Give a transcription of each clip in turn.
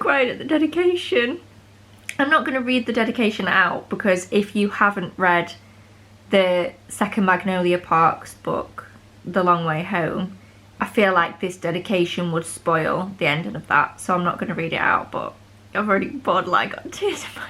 crying at the dedication. I'm not going to read the dedication out because if you haven't read the second Magnolia Parks book, The Long Way Home, I feel like this dedication would spoil the ending of that, so I'm not going to read it out, but I've already borderline got tears in my eyes.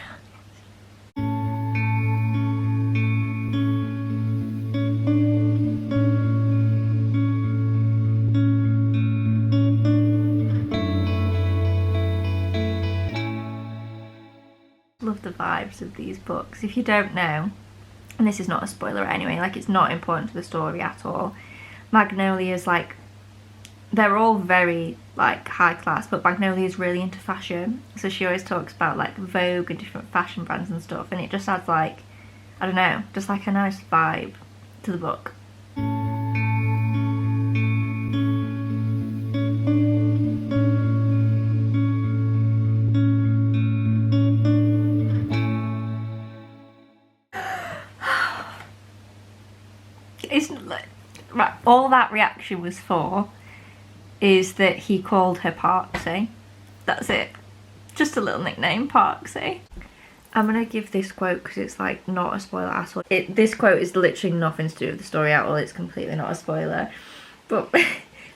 Love the vibes of these books. If you don't know, and this is not a spoiler anyway, like it's not important to the story at all, Magnolia's like, they're all very like high class, but Magnolia's really into fashion, so she always talks about like Vogue and different fashion brands and stuff, and it just adds like, I don't know, just like a nice vibe to the book. It's like, right, all that reaction was for is that he called her Parksy. That's it. Just a little nickname, Parksy. I'm gonna give this quote because it's like not a spoiler at all. This quote is literally nothing to do with the story at all. It's completely not a spoiler. But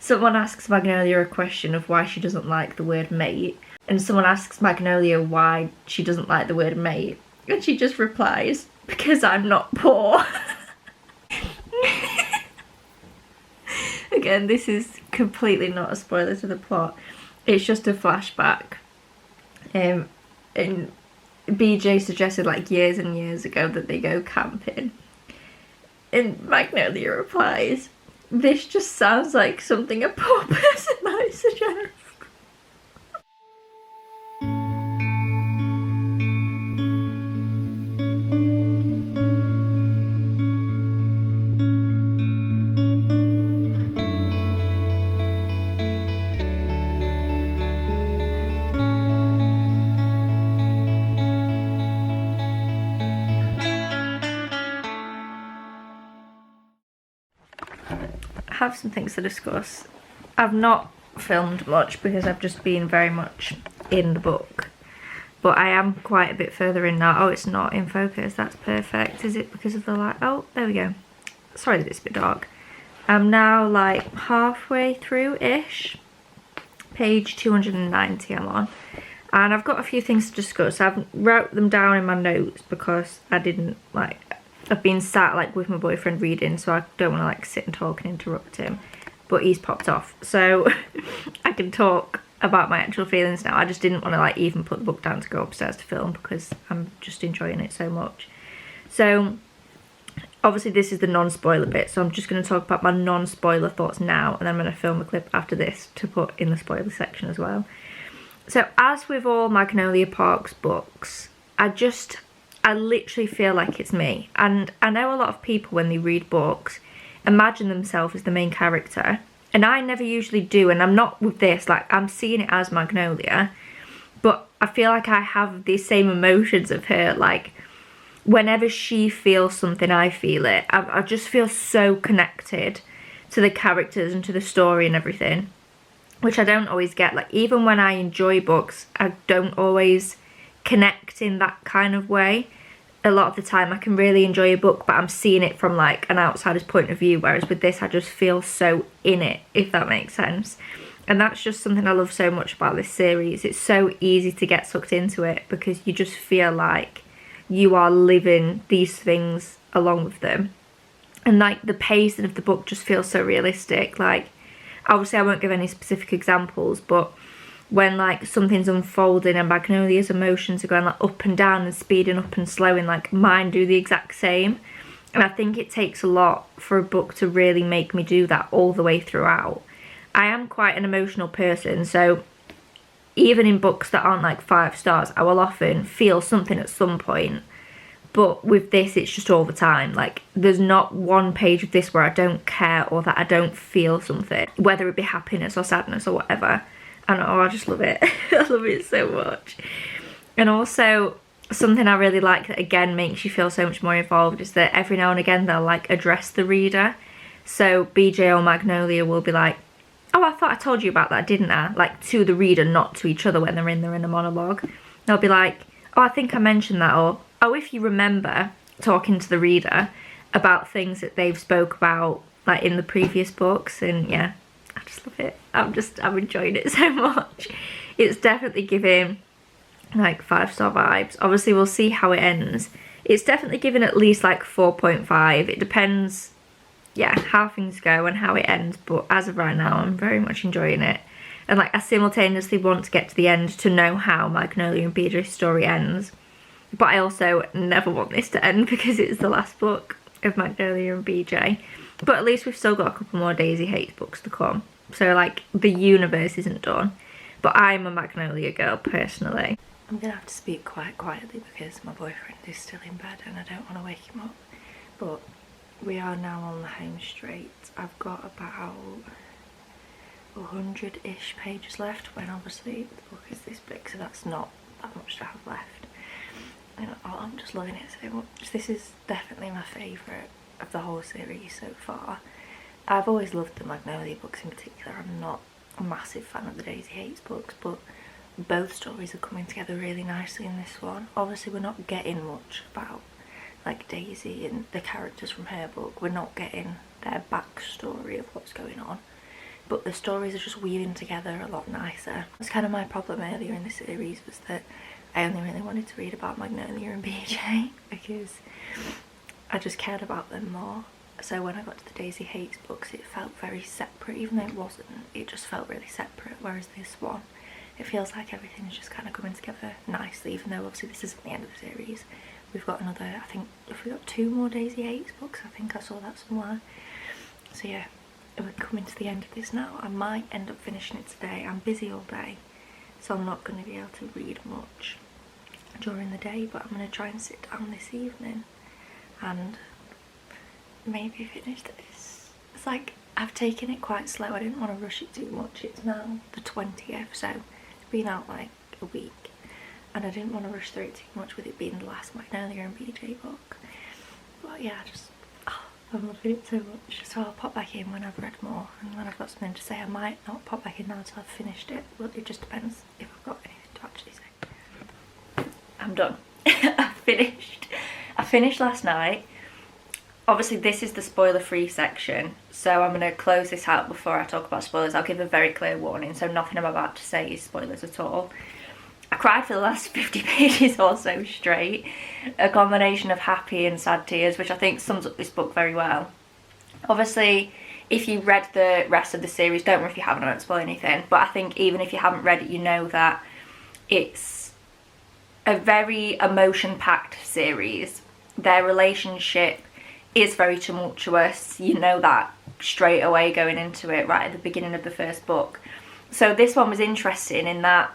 someone asks Magnolia a question of why she doesn't like the word mate, and someone asks Magnolia why she doesn't like the word mate, and she just replies, because I'm not poor. Again, this is completely not a spoiler to the plot. It's just a flashback. And BJ suggested like years and years ago that they go camping. And Magnolia replies, this just sounds like something a poor person might suggest. I have some things to discuss. I've not filmed much because I've just been very much in the book, but I am quite a bit further in now. Oh, it's not in focus. That's perfect. Is it because of the light? Oh, there we go. Sorry that it's a bit dark. I'm now like halfway through-ish. Page 290 I'm on. And I've got a few things to discuss. I've wrote them down in my notes because I didn't like... I've been sat like with my boyfriend reading, so I don't want to like sit and talk and interrupt him, but he's popped off, so I can talk about my actual feelings now. I just didn't want to like even put the book down to go upstairs to film because I'm just enjoying it so much. So obviously this is the non-spoiler bit, so I'm just going to talk about my non-spoiler thoughts now, and then I'm going to film a clip after this to put in the spoiler section as well. So as with all Magnolia Parks books, I literally feel like it's me. And I know a lot of people, when they read books, imagine themselves as the main character. And I never usually do, and I'm not with this. Like, I'm seeing it as Magnolia. But I feel like I have the same emotions of her. Like, whenever she feels something, I feel it. I just feel so connected to the characters and to the story and everything, which I don't always get. Like, even when I enjoy books, I don't always connect in that kind of way. A lot of the time I can really enjoy a book, but I'm seeing it from like an outsider's point of view, whereas with this I just feel so in it, if that makes sense. And that's just something I love so much about this series. It's so easy to get sucked into it because you just feel like you are living these things along with them, and like the pacing of the book just feels so realistic. Like, obviously I won't give any specific examples, but when like something's unfolding and Magnolia's emotions are going like up and down and speeding up and slowing, like mine do the exact same. And I think it takes a lot for a book to really make me do that all the way throughout. I am quite an emotional person, so even in books that aren't like 5 stars, I will often feel something at some point. But with this, it's just all the time. Like, there's not one page of this where I don't care or that I don't feel something, whether it be happiness or sadness or whatever. And oh, I just love it. I love it so much. And also, something I really like that again makes you feel so much more involved is that every now and again they'll like address the reader. So BJ or Magnolia will be like, oh, I thought I told you about that, didn't I? Like, to the reader, not to each other when they're in there in a monologue. They'll be like, oh, I think I mentioned that, or, oh, if you remember talking to the reader about things that they've spoke about, like, in the previous books. And yeah, I just love it. I'm enjoying it so much. It's definitely giving, like, 5-star vibes. Obviously, we'll see how it ends. It's definitely giving at least, like, 4.5. It depends, yeah, how things go and how it ends, but as of right now, I'm very much enjoying it. And, like, I simultaneously want to get to the end to know how Magnolia and BJ's story ends, but I also never want this to end because it's the last book of Magnolia and BJ. But at least we've still got a couple more Daisy Hates books to come, so, like, the universe isn't done. But I'm a Magnolia girl, personally. I'm gonna have to speak quite quietly because my boyfriend is still in bed and I don't want to wake him up. But we are now on the home straight. I've got about 100-ish pages left, when obviously the book is this big, so that's not that much to have left. And I'm just loving it so much. This is definitely my favourite of the whole series so far. I've always loved the Magnolia books in particular. I'm not a massive fan of the Daisy Hates books, but both stories are coming together really nicely in this one. Obviously we're not getting much about, like, Daisy and the characters from her book. We're not getting their backstory of what's going on, but the stories are just weaving together a lot nicer. That's kind of my problem earlier in the series, was that I only really wanted to read about Magnolia and BJ because I just cared about them more. So when I got to the Daisy Hates books, it felt very separate, even though it wasn't. It just felt really separate, whereas this one, it feels like everything is just kind of coming together nicely, even though obviously this isn't the end of the series. We've got another, I think, if we got 2 more Daisy Hates books, I think I saw that somewhere. So yeah, we're coming to the end of this now. I might end up finishing it today. I'm busy all day, so I'm not going to be able to read much during the day, but I'm going to try and sit down this evening and maybe finish this. It's like, I've taken it quite slow. I didn't want to rush it too much. It's now the 20th, so it's been out like a week, and I didn't want to rush through it too much with it being the last Magnolia and BJ book. But yeah, I'm loving it so much. So I'll pop back in when I've read more, and when I've got something to say. I might not pop back in now until I've finished it. Well, it just depends if I've got anything to actually say. I'm done. I finished last night. Obviously this is the spoiler-free section, so I'm going to close this out before I talk about spoilers. I'll give a very clear warning, so nothing I'm about to say is spoilers at all. I cried for the last 50 pages or so straight, a combination of happy and sad tears, which I think sums up this book very well. Obviously, if you read the rest of the series, don't worry if you haven't, I won't spoil anything, but I think even if you haven't read it, you know that it's a very emotion-packed series. Their relationship is very tumultuous, you know that straight away going into it, right at the beginning of the first book. So this one was interesting in that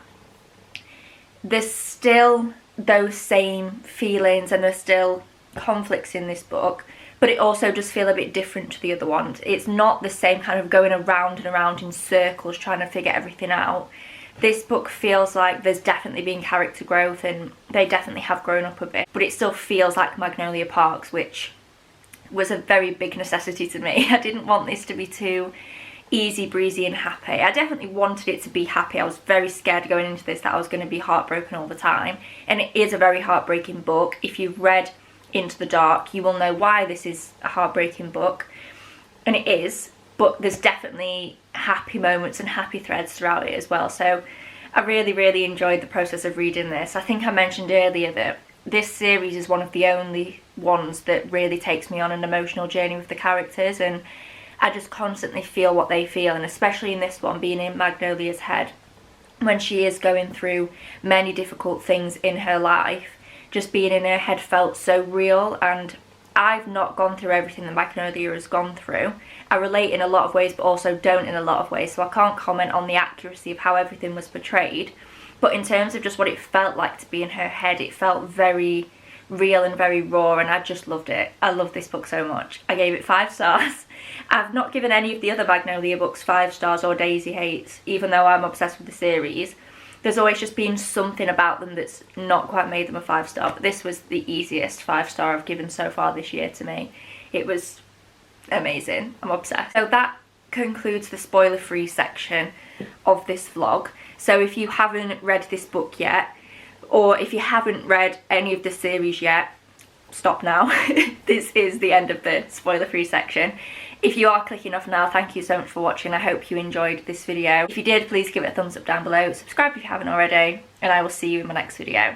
there's still those same feelings and there's still conflicts in this book, but it also does feel a bit different to the other ones. It's not the same kind of going around and around in circles trying to figure everything out. This book feels like there's definitely been character growth and they definitely have grown up a bit, but it still feels like Magnolia Parks, which was a very big necessity to me. I didn't want this to be too easy breezy and happy. I definitely wanted it to be happy. I was very scared going into this that I was going to be heartbroken all the time, and it is a very heartbreaking book. If you've read Into the Dark, you will know why this is a heartbreaking book, and it is, but there's definitely happy moments and happy threads throughout it as well. So I really enjoyed the process of reading this. I think I mentioned earlier that this series is one of the only ones that really takes me on an emotional journey with the characters, and I just constantly feel what they feel, and especially in this one, being in Magnolia's head when she is going through many difficult things in her life, just being in her head felt so real. And I've not gone through everything that Magnolia has gone through. I relate in a lot of ways but also don't in a lot of ways, so I can't comment on the accuracy of how everything was portrayed, but in terms of just what it felt like to be in her head, it felt very real and very raw, and I just loved it. I love this book so much. I gave it 5 stars. I've not given any of the other Magnolia books 5 stars or Daisy Hates, even though I'm obsessed with the series. There's always just been something about them that's not quite made them a 5-star, but this was the easiest 5-star I've given so far this year to me. It was amazing. I'm obsessed. So that concludes the spoiler-free section of this vlog. So if you haven't read this book yet, or if you haven't read any of the series yet, stop now. This is the end of the spoiler-free section. If you are clicking off now, thank you so much for watching. I hope you enjoyed this video. If you did, please give it a thumbs up down below. Subscribe if you haven't already, and I will see you in my next video.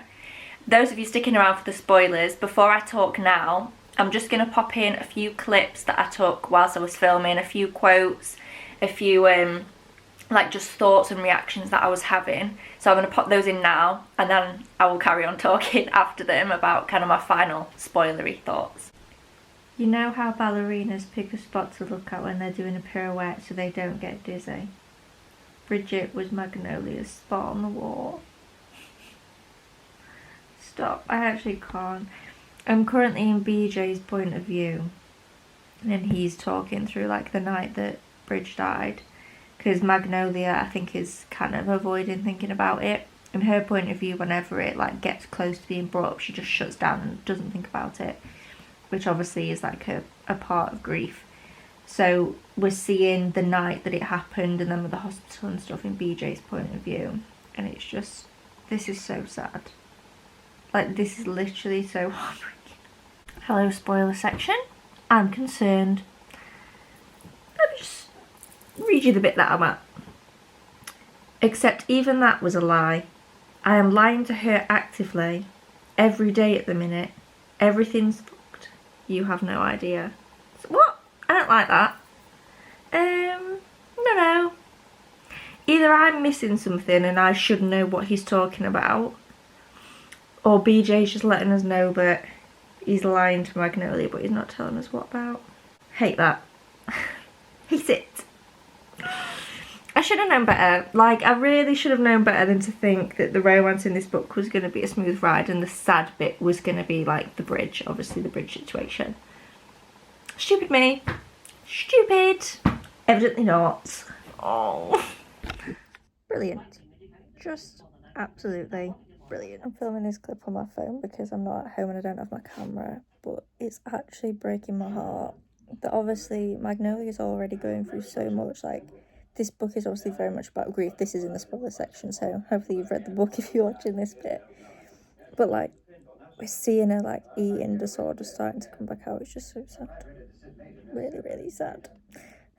Those of you sticking around for the spoilers, before I talk now, I'm just going to pop in a few clips that I took whilst I was filming, a few quotes, a few like just thoughts and reactions that I was having. So I'm going to pop those in now, and then I will carry on talking after them about kind of my final spoilery thoughts. You know how ballerinas pick a spot to look at when they're doing a pirouette so they don't get dizzy? Bridget was Magnolia's spot on the wall. Stop, I actually can't. I'm currently in BJ's point of view, and he's talking through like the night that Bridge died, because Magnolia, I think, is kind of avoiding thinking about it. In her point of view, whenever it like gets close to being brought up, she just shuts down and doesn't think about it, which obviously is like a part of grief. So we're seeing the night that it happened, and then with the hospital and stuff in BJ's point of view, and it's just, this is so sad. Like, this is literally so heartbreaking. Hello, spoiler section. I'm concerned. Let me just read you the bit that I'm at. Except even that was a lie. I am lying to her actively. Every day at the minute. Everything's fucked. You have no idea. So, what? I don't like that. No. Either I'm missing something and I should know what he's talking about, or BJ's just letting us know that he's lying to Magnolia, but he's not telling us what about. Hate that. Hate it. I should have known better. Like, I really should have known better than to think that the romance in this book was going to be a smooth ride and the sad bit was going to be like the bridge, obviously the bridge situation. Stupid me. Stupid. Evidently not. Oh. Brilliant. Just absolutely brilliant. I'm filming this clip on my phone because I'm not at home and I don't have my camera, but it's actually breaking my heart that obviously Magnolia's already going through so much. Like, this book is obviously very much about grief. This is in the spoiler section, so hopefully you've read the book if you're watching this bit. But like, we're seeing her like eating disorder starting to come back out. It's just so sad. Really, really sad.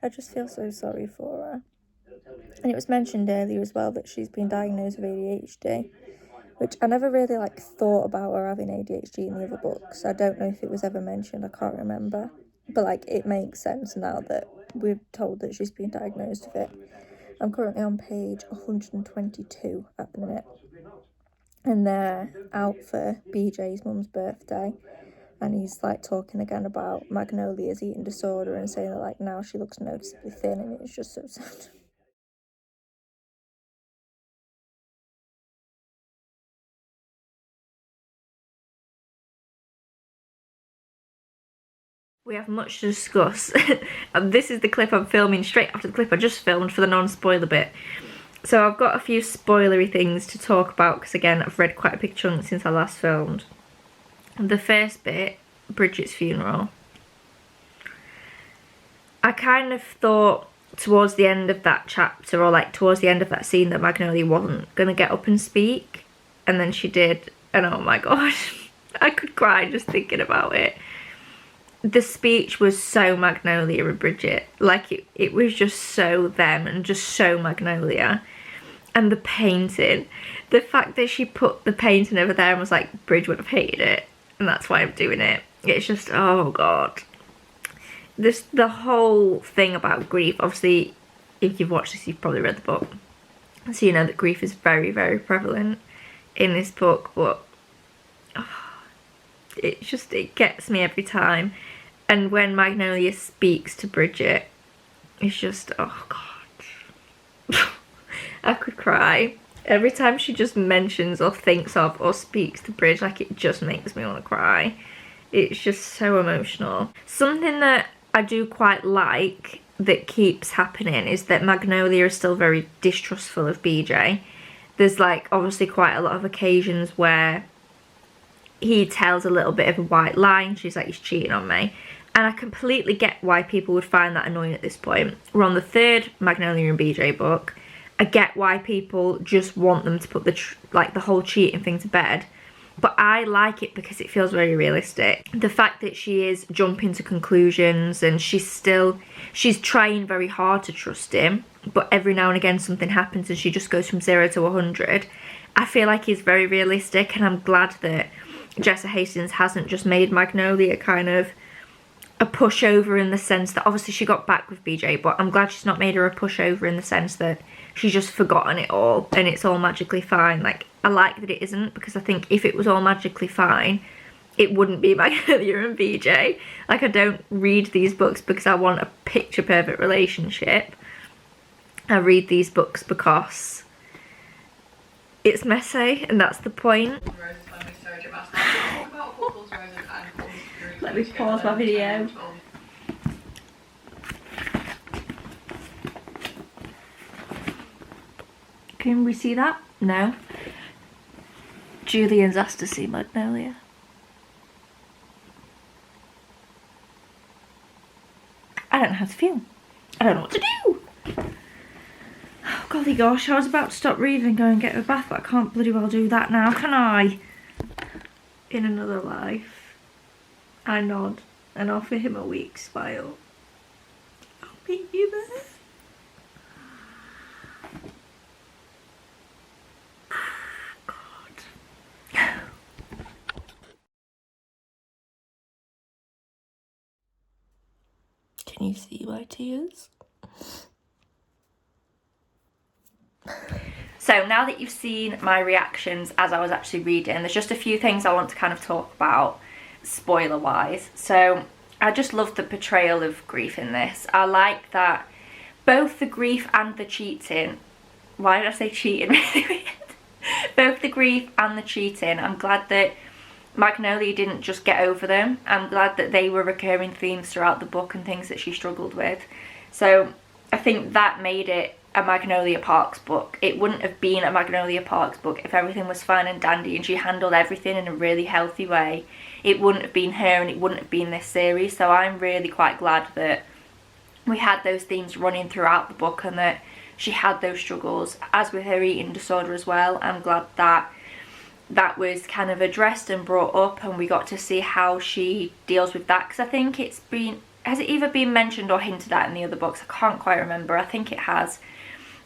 I just feel so sorry for her. And it was mentioned earlier as well that she's been diagnosed with ADHD, which I never really like thought about her having ADHD in the other books. I don't know if it was ever mentioned, I can't remember. But like, it makes sense now that we're told that she's been diagnosed with it. I'm currently on page 122 at the minute. And they're out for BJ's mum's birthday. And he's like talking again about Magnolia's eating disorder and saying that like now she looks noticeably thin, and it's just so sad. We have much to discuss. And this is the clip I'm filming straight after the clip I just filmed for the non-spoiler bit. So I've got a few spoilery things to talk about because again I've read quite a big chunk since I last filmed. The first bit, Bridget's funeral. I kind of thought towards the end of that chapter, or like towards the end of that scene, that Magnolia wasn't going to get up and speak, and then she did, and oh my god, I could cry just thinking about it. The speech was so Magnolia and Bridget. Like, it was just so them and just so Magnolia. And the painting. The fact that she put the painting over there and was like, Bridge would have hated it, and that's why I'm doing it. It's just, oh god. The whole thing about grief, obviously, if you've watched this, you've probably read the book. So you know that grief is very, very prevalent in this book, but it gets me every time. And when Magnolia speaks to Bridget, it's just, oh god. I could cry. Every time she just mentions or thinks of or speaks to Bridge, like, it just makes me want to cry. It's just so emotional. Something that I do quite like that keeps happening is that Magnolia is still very distrustful of BJ. There's like obviously quite a lot of occasions where he tells a little bit of a white lie and she's like, he's cheating on me. And I completely get why people would find that annoying at this point. We're on the 3rd Magnolia and BJ book. I get why people just want them to put the whole cheating thing to bed. But I like it because it feels very realistic. The fact that she is jumping to conclusions and she's trying very hard to trust him, but every now and again something happens and she just goes from 0 to 100. I feel like it's very realistic, and I'm glad that Jessa Hastings hasn't just made Magnolia kind of a pushover, in the sense that obviously she got back with BJ, but I'm glad she's not made her a pushover in the sense that she's just forgotten it all and it's all magically fine. Like, I like that it isn't, because I think if it was all magically fine, it wouldn't be Magnolia and BJ. Like, I don't read these books because I want a picture perfect relationship. I read these books because it's messy, and that's the point. Let me pause my video. Can we see that? No. Julian's asked to see Magnolia. I don't know how to feel. I don't know what to do. Oh, golly gosh, I was about to stop reading and go and get a bath, but I can't bloody well do that now, can I? In another life, I nod and offer him a weak smile. I'll meet you there. Can you see my tears? So now that you've seen my reactions as I was actually reading, there's just a few things I want to kind of talk about spoiler wise. So I just love the portrayal of grief in this. I like that both the grief and the cheating, why did I say cheating? Really weird. Both the grief and the cheating, I'm glad that Magnolia didn't just get over them. I'm glad that they were recurring themes throughout the book and things that she struggled with. So I think that made it a Magnolia Parks book. It wouldn't have been a Magnolia Parks book if everything was fine and dandy and she handled everything in a really healthy way. It wouldn't have been her, and it wouldn't have been this series. So I'm really quite glad that we had those themes running throughout the book and that she had those struggles, as with her eating disorder as well. I'm glad that that was kind of addressed and brought up, and we got to see how she deals with that, because I think has it either been mentioned or hinted at in the other books? I can't quite remember. I think it has,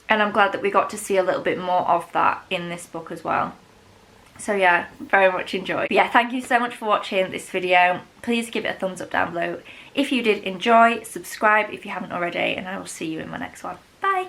and I'm glad that we got to see a little bit more of that in this book as well. So yeah, very much enjoyed. But yeah, thank you so much for watching this video. Please give it a thumbs up down below if you did enjoy, subscribe if you haven't already, and I will see you in my next one. Bye.